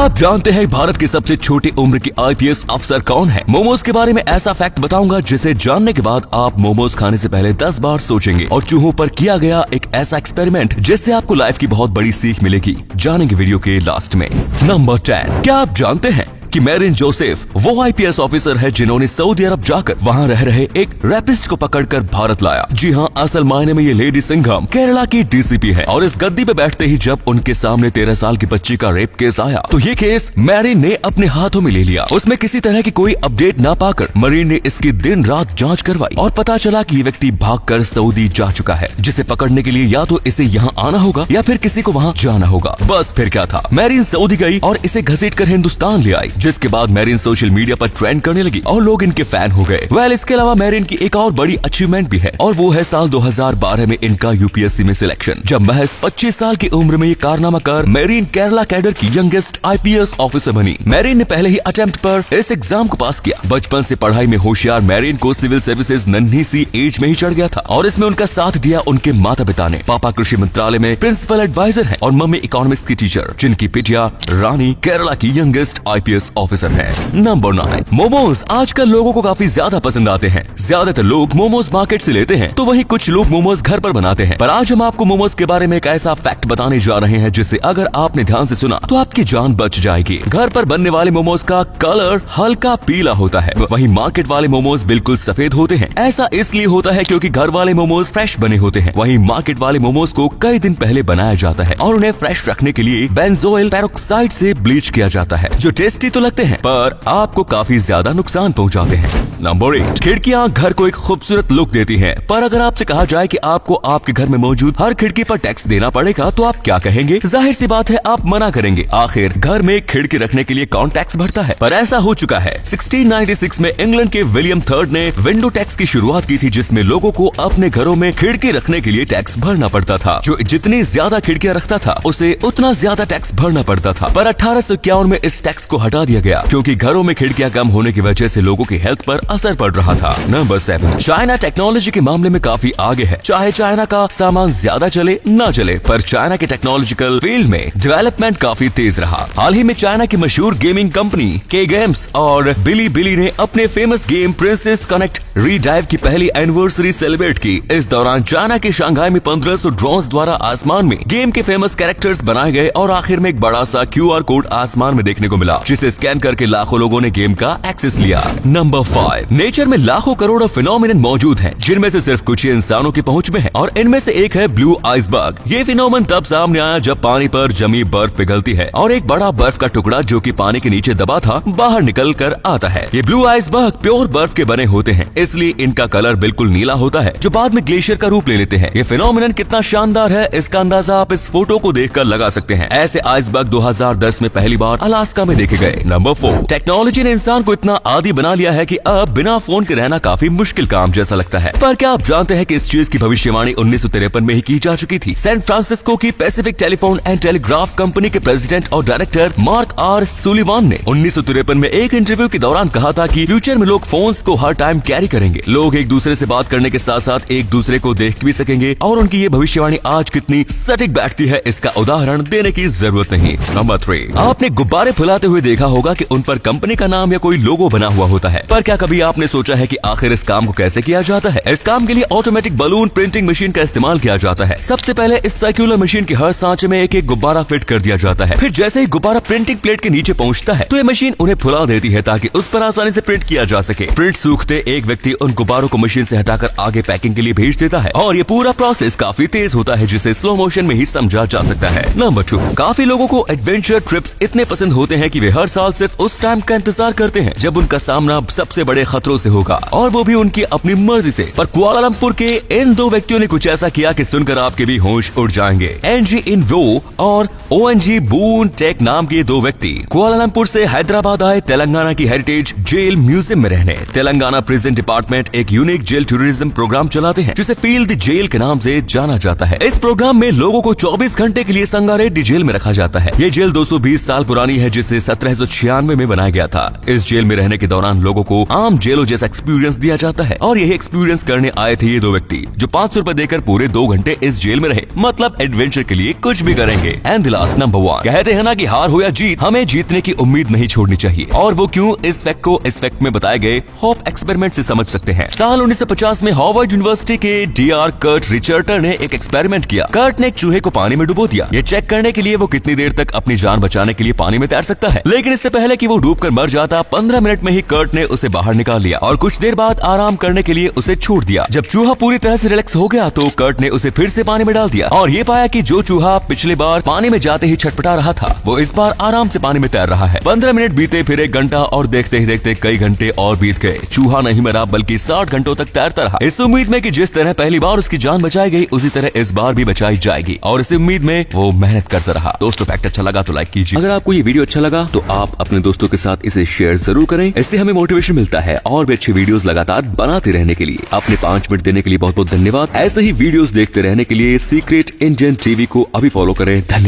आप जानते हैं भारत की सबसे छोटी उम्र की आईपीएस अफसर कौन है? मोमोज के बारे में ऐसा फैक्ट बताऊंगा जिसे जानने के बाद आप मोमोज खाने से पहले 10 बार सोचेंगे। और चूहों पर किया गया एक ऐसा एक्सपेरिमेंट जिससे आपको लाइफ की बहुत बड़ी सीख मिलेगी। जानेंगे वीडियो के लास्ट में। नंबर 10, क्या आप जानते हैं कि मैरिन जोसेफ वो आईपीएस ऑफिसर है जिन्होंने सऊदी अरब जाकर वहां रह रहे एक रैपिस्ट को पकड़कर भारत लाया। जी हाँ, असल मायने में ये लेडी सिंघम केरला की डीसीपी है और इस गद्दी पे बैठते ही जब उनके सामने 13 साल की बच्ची का रेप केस आया तो ये केस मैरिन ने अपने हाथों में ले लिया। उसमें किसी तरह की कोई अपडेट ना पाकर मरीन ने इसकी दिन रात जांच करवाई और पता चला कि ये व्यक्ति भागकर सऊदी जा चुका है, जिसे पकड़ने के लिए या तो इसे यहाँ आना होगा या फिर किसी को वहाँ जाना होगा। बस फिर क्या था, मैरिन सऊदी गई और इसे घसीटकर हिंदुस्तान ले आई, जिसके बाद मैरिन सोशल मीडिया पर ट्रेंड करने लगी और लोग इनके फैन हो गए। इसके अलावा मैरिन की एक और बड़ी अचीवमेंट भी है और वो है साल 2012 में इनका यूपीएससी में सिलेक्शन, जब महज 25 साल की उम्र में ये कारनामा कर मैरिन केरला कैडर की यंगेस्ट आईपीएस ऑफिसर बनी। मैरिन ने पहले ही अटेम्प्ट पर इस एग्जाम को पास किया। बचपन से पढ़ाई में होशियार मैरिन को सिविल सर्विसेज नन्ही सी एज में ही चढ़ गया था और इसमें उनका साथ दिया उनके माता पिता ने। पापा कृषि मंत्रालय में प्रिंसिपल एडवाइजर है और मम्मी इकोनॉमिक्स की टीचर, जिनकी पिटिया रानी केरला की यंगेस्ट आईपीएस ऑफिसर है। नंबर 9, मोमोज आजकल लोगों को काफी ज्यादा पसंद आते हैं। ज्यादातर लोग मोमोज मार्केट से लेते हैं तो वहीं कुछ लोग मोमोज घर पर बनाते हैं। पर आज हम आपको मोमोज के बारे में एक ऐसा फैक्ट बताने जा रहे हैं जिसे अगर आपने ध्यान से सुना तो आपकी जान बच जाएगी। घर पर बनने वाले मोमोज का कलर हल्का पीला होता है, वहीं मार्केट वाले मोमोज बिल्कुल सफेद होते हैं। ऐसा इसलिए होता है क्योंकि घर वाले मोमोज फ्रेश बने होते हैं, वहीं मार्केट वाले मोमोज को कई दिन पहले बनाया जाता है और उन्हें फ्रेश रखने के लिए बेंजोइल पेरोक्साइड से ब्लीच किया जाता है, जो टेस्टी तो लगते हैं पर आपको काफी ज्यादा नुकसान पहुंचाते हैं। नंबर 8, खिड़कियां घर को एक खूबसूरत लुक देती हैं, पर अगर आपसे कहा जाए कि आपको आपके घर में मौजूद हर खिड़की पर टैक्स देना पड़ेगा तो आप क्या कहेंगे? जाहिर सी बात है आप मना करेंगे। आखिर घर में खिड़की रखने के लिए कौन टैक्स भरता है? पर ऐसा हो चुका है। 1696 में इंग्लैंड के विलियम थर्ड ने विंडो टैक्स की शुरुआत की थी, जिसमें लोगों को अपने घरों में खिड़की रखने के लिए टैक्स भरना पड़ता था। जो जितनी ज्यादा खिड़कियां रखता था उसे उतना ज्यादा टैक्स भरना पड़ता था। पर 1851 में इस टैक्स को हटा दिया गया क्योंकि घरों में खिड़कियां कम होने की वजह से लोगों की हेल्थ पर असर पड़ रहा था। नंबर 7, चाइना टेक्नोलॉजी के मामले में काफी आगे है। चाहे चाइना का सामान ज्यादा चले ना चले, पर चाइना के टेक्नोलॉजिकल फील्ड में डेवलपमेंट काफी तेज रहा। हाल ही में चाइना की मशहूर गेमिंग कंपनी के गेम्स और बिली ने अपने फेमस गेम प्रिंसेस कनेक्ट रीडाइव की पहली एनिवर्सरी सेलिब्रेट की। इस दौरान चाइना के शंघाई में 1500 ड्रोन्स द्वारा आसमान में गेम के फेमस कैरेक्टर्स बनाए गए और आखिर में एक बड़ा सा QR कोड आसमान में देखने को मिला, जिसे स्कैन करके लाखों लोगों ने गेम का एक्सेस लिया। नंबर 5, नेचर में लाखों करोड़ों फिनोमिनन मौजूद हैं, जिनमें से सिर्फ कुछ ही इंसानों की पहुंच में है और इनमें से एक है ब्लू आइसबर्ग। ये फिनोमेनन तब सामने आया जब पानी पर जमी बर्फ पिघलती है और एक बड़ा बर्फ का टुकड़ा जो कि पानी के नीचे दबा था बाहर निकल कर आता है। ये ब्लू आइसबर्ग प्योर बर्फ के बने होते हैं, इसलिए इनका कलर बिल्कुल नीला होता है जो बाद में ग्लेशियर का रूप ले लेते हैं। ये फिनोमेनन कितना शानदार है इसका अंदाजा आप इस फोटो को देखकर लगा सकते हैं। ऐसे आइसबर्ग 2010 में पहली बार अलास्का में देखे गए। नंबर 4, टेक्नोलॉजी ने इंसान को इतना आदी बना लिया है कि अब बिना फोन के रहना काफी मुश्किल काम जैसा लगता है। पर क्या आप जानते हैं कि इस चीज की भविष्यवाणी 1953 में ही की जा चुकी थी? सैन फ्रांसिस्को की Pacific telephone and telegraph company के प्रेसिडेंट और डायरेक्टर मार्क आर सुलिवान ने 1953 में एक इंटरव्यू के दौरान कहा था कि फ्यूचर में लोग फोन्स को हर टाइम कैरी करेंगे। लोग एक दूसरे से बात करने के साथ साथ एक दूसरे को देख भी सकेंगे और उनकी ये भविष्यवाणी आज कितनी सटीक बैठती है इसका उदाहरण देने की जरूरत नहीं। नंबर 3, आपने गुब्बारे फुलाते हुए देखा होगा कि उन पर कंपनी का नाम या कोई लोगो बना हुआ होता है, पर क्या कभी आपने सोचा है कि आखिर इस काम को कैसे किया जाता है? इस काम के लिए ऑटोमेटिक बलून प्रिंटिंग मशीन का इस्तेमाल किया जाता है। सबसे पहले इस सर्कुलर मशीन के हर सांचे में एक एक गुब्बारा फिट कर दिया जाता है। फिर जैसे ही गुब्बारा प्रिंटिंग प्लेट के नीचे पहुंचता है तो ये मशीन उन्हें फुला देती है ताकि उस पर आसानी से प्रिंट किया जा सके। प्रिंट सूखते एक व्यक्ति उन गुब्बारों को मशीन से हटाकर आगे पैकिंग के लिए भेज देता है और ये पूरा प्रोसेस काफी तेज होता है जिसे स्लो मोशन में ही समझा जा सकता है। नंबर 2, काफी लोगों को एडवेंचर ट्रिप्स इतने पसंद होते हैं कि वे हर साल सिर्फ उस टाइम का इंतजार करते हैं जब उनका सामना सबसे बड़े खतरों से होगा और वो भी उनकी अपनी मर्जी से। पर कुआलालंपुर के इन दो व्यक्तियों ने कुछ ऐसा किया कि सुनकर आपके भी होश उड़ जाएंगे। एनजी इनवो और ONG बून टेक नाम के दो व्यक्ति कुआलालंपुर से हैदराबाद आए तेलंगाना की हेरिटेज जेल म्यूजियम में रहने। तेलंगाना प्रिजन डिपार्टमेंट एक यूनिक जेल टूरिज्म प्रोग्राम चलाते हैं जिसे फील्ड जेल के नाम से जाना जाता है। इस प्रोग्राम में लोगों को 24 घंटे के लिए संगारेड्डी जेल में रखा जाता है। ये जेल 220 साल पुरानी है जिसे 1796 में बनाया गया था। इस जेल में रहने के दौरान लोगों को आराम जेलों जैसा एक्सपीरियंस दिया जाता है। और यही एक्सपीरियंस करने आए थे ये दो व्यक्ति जो 500 रुपए देकर पूरे 2 घंटे इस जेल में रहे। मतलब एडवेंचर के लिए कुछ भी करेंगे। एंड द लास्ट नंबर 1, कहते हैं ना कि हार हो या जीत, हमें जीतने की उम्मीद नहीं छोड़नी चाहिए। और वो क्यों, इस फैक्ट को इस फैक्ट में बताए गए होप एक्सपेरिमेंट से समझ सकते हैं। साल 1950 में हार्वर्ड यूनिवर्सिटी के DR कर्ट रिचर्टर ने एक एक्सपेरिमेंट किया। कर्ट ने एक चूहे को पानी में डुबो दिया, ये चेक करने के लिए वो कितनी देर तक अपनी जान बचाने के लिए पानी में तैर सकता है। लेकिन इससे पहले कि वो डूबकर मर जाता, 15 मिनट में ही कर्ट ने उसे बाहर निकाल लिया और कुछ देर बाद आराम करने के लिए उसे छोड़ दिया। जब चूहा पूरी तरह से रिलैक्स हो गया तो कर्ट ने उसे फिर से पानी में डाल दिया और ये पाया कि जो चूहा पिछले बार पानी में जाते ही छटपटा रहा था, वो इस बार आराम से पानी में तैर रहा है। 15 मिनट बीते, फिर 1 घंटा और देखते ही देखते कई घंटे और बीत गए। चूहा नहीं मरा बल्कि 60 घंटों तक तैरता रहा, इस उम्मीद में कि जिस तरह पहली बार उसकी जान बचाई गई उसी तरह इस बार भी बचाई जाएगी। और इस उम्मीद में वो मेहनत करता रहा। दोस्तों फैक्ट अच्छा लगा तो लाइक कीजिए। अगर आपको ये वीडियो अच्छा लगा तो आप अपने दोस्तों के साथ इसे शेयर जरूर करें। इससे हमें मोटिवेशन मिलता है और भी अच्छी वीडियोस लगातार बनाते रहने के लिए। अपने 5 मिनट देने के लिए बहुत बहुत धन्यवाद। ऐसे ही वीडियोस देखते रहने के लिए सीक्रेट इंडियन टीवी को अभी फॉलो करें। धन्यवाद।